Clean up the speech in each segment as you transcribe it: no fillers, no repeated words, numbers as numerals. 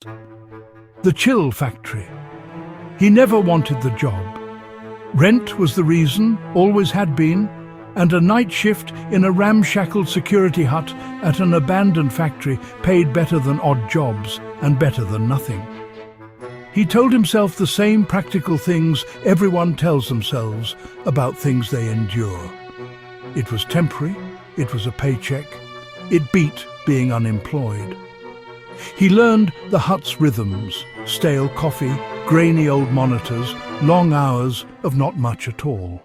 The chill factory. He never wanted the job. Rent was the reason, always had been, and a night shift in a ramshackle security hut at an abandoned factory paid better than odd jobs and better than nothing. He told himself the same practical things everyone tells themselves about things they endure. It was temporary, it was a paycheck, it beat being unemployed. He learned the hut's rhythms, stale coffee, grainy old monitors, long hours of not much at all.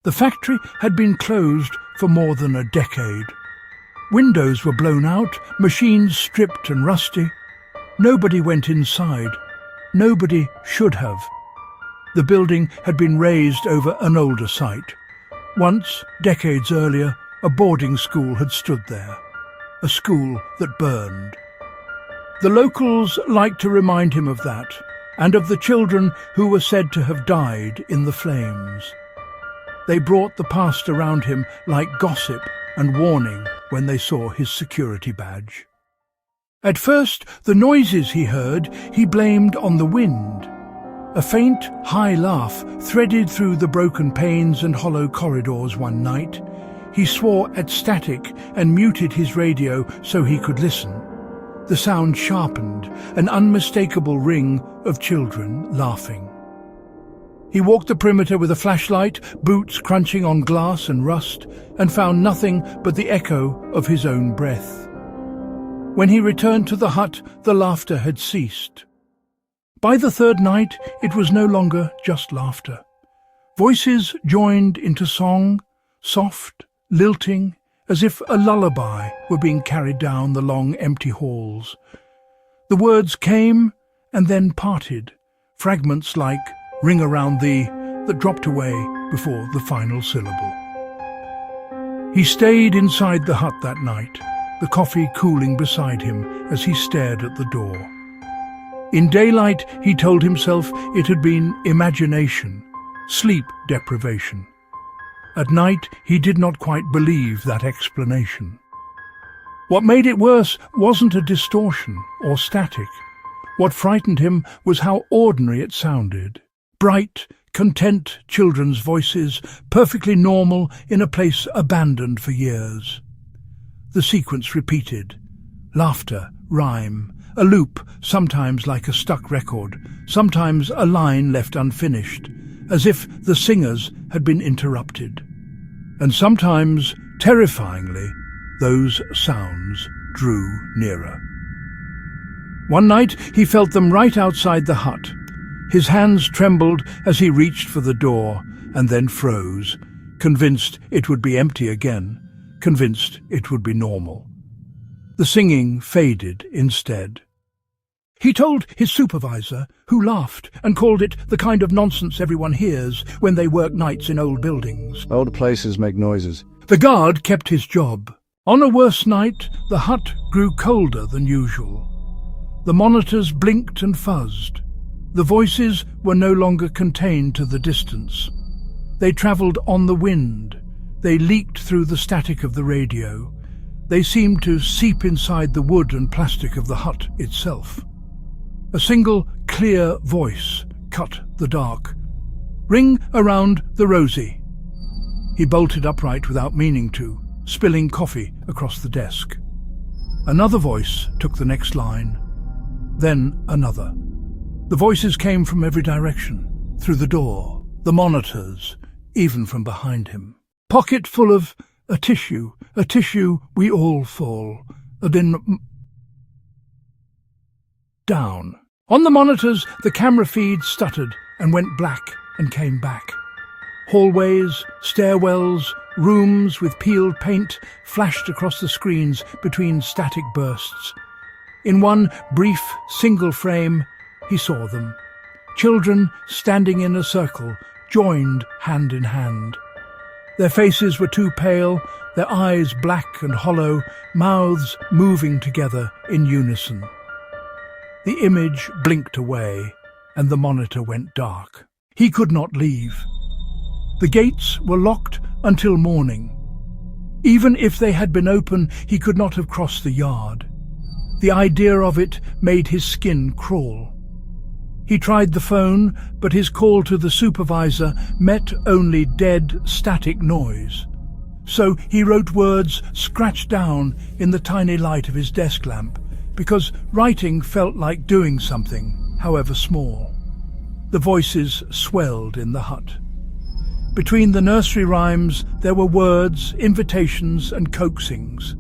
The factory had been closed for more than a decade. Windows were blown out, machines stripped and rusty. Nobody went inside. Nobody should have. The building had been raised over an older site. Once, decades earlier, a boarding school had stood there. A school that burned. The locals liked to remind him of that, and of the children who were said to have died in the flames. They brought the past around him like gossip and warning when they saw his security badge. At first, the noises he heard he blamed on the wind. A faint, high laugh threaded through the broken panes and hollow corridors one night. He swore at static and muted his radio so he could listen. The sound sharpened, an unmistakable ring of children laughing. He walked the perimeter with a flashlight, boots crunching on glass and rust, and found nothing but the echo of his own breath. When he returned to the hut, the laughter had ceased. By the third night, it was no longer just laughter. Voices joined into song, soft, lilting, as if a lullaby were being carried down the long, empty halls. The words came and then parted, fragments like "ring around thee" that dropped away before the final syllable. He stayed inside the hut that night, the coffee cooling beside him as he stared at the door. In daylight, he told himself it had been imagination, sleep deprivation. At night, he did not quite believe that explanation. What made it worse wasn't a distortion or static. What frightened him was how ordinary it sounded. Bright, content children's voices, perfectly normal in a place abandoned for years. The sequence repeated. Laughter, rhyme, a loop, sometimes like a stuck record, sometimes a line left unfinished, as if the singers had been interrupted. And sometimes, terrifyingly, those sounds drew nearer. One night he felt them right outside the hut. His hands trembled as he reached for the door and then froze, convinced it would be empty again, convinced it would be normal. The singing faded instead. He told his supervisor, who laughed and called it the kind of nonsense everyone hears when they work nights in old buildings. Old places make noises. The guard kept his job. On a worse night, the hut grew colder than usual. The monitors blinked and fuzzed. The voices were no longer contained to the distance. They travelled on the wind. They leaked through the static of the radio. They seemed to seep inside the wood and plastic of the hut itself. A single, clear voice cut the dark. "Ring around the rosy." He bolted upright without meaning to, spilling coffee across the desk. Another voice took the next line. Then another. The voices came from every direction, through the door, the monitors, even from behind him. Pocket full of a tissue we all fall, and then down. On the monitors, the camera feed stuttered and went black and came back. Hallways, stairwells, rooms with peeled paint flashed across the screens between static bursts. In one brief, single frame, he saw them. Children standing in a circle, joined hand in hand. Their faces were too pale, their eyes black and hollow, mouths moving together in unison. The image blinked away, and the monitor went dark. He could not leave. The gates were locked until morning. Even if they had been open, he could not have crossed the yard. The idea of it made his skin crawl. He tried the phone, but his call to the supervisor met only dead, static noise. So he wrote words scratched down in the tiny light of his desk lamp, because writing felt like doing something, however small. The voices swelled in the hut. Between the nursery rhymes there were words, invitations and coaxings.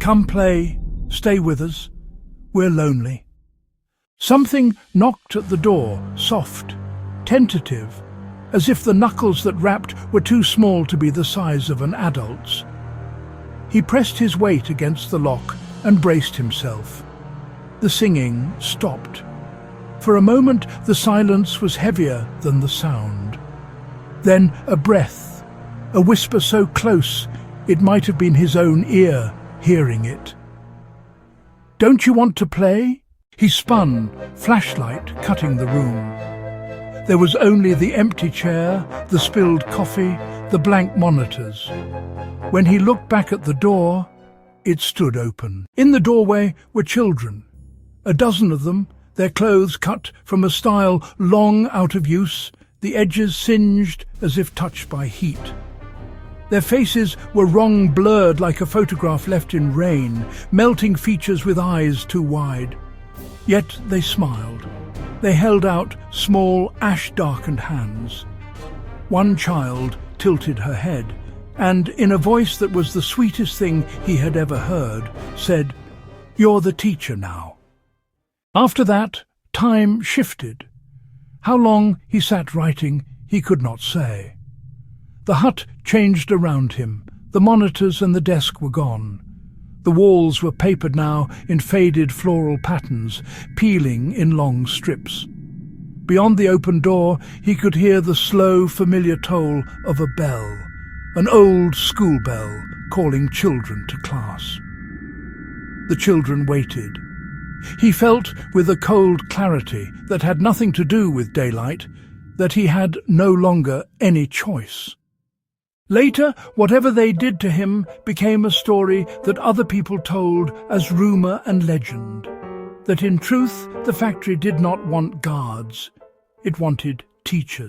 Come play, stay with us, we're lonely. Something knocked at the door, soft, tentative, as if the knuckles that rapped were too small to be the size of an adult's. He pressed his weight against the lock and braced himself. The singing stopped. For a moment the silence was heavier than the sound. Then a breath, a whisper so close it might have been his own ear hearing it. "Don't you want to play?" He spun, flashlight cutting the room. There was only the empty chair, the spilled coffee, the blank monitors. When he looked back at the door, it stood open. In the doorway were children. A dozen of them, their clothes cut from a style long out of use, the edges singed as if touched by heat. Their faces were wrong blurred like a photograph left in rain, melting features with eyes too wide. Yet they smiled. They held out small, ash-darkened hands. One child tilted her head, and in a voice that was the sweetest thing he had ever heard, said, "You're the teacher now." After that, time shifted. How long he sat writing, he could not say. The hut changed around him. The monitors and the desk were gone. The walls were papered now in faded floral patterns, peeling in long strips. Beyond the open door, he could hear the slow, familiar toll of a bell, an old school bell calling children to class. The children waited. He felt with a cold clarity that had nothing to do with daylight, that he had no longer any choice. Later, whatever they did to him became a story that other people told as rumour and legend. That in truth the factory did not want guards, it wanted teachers.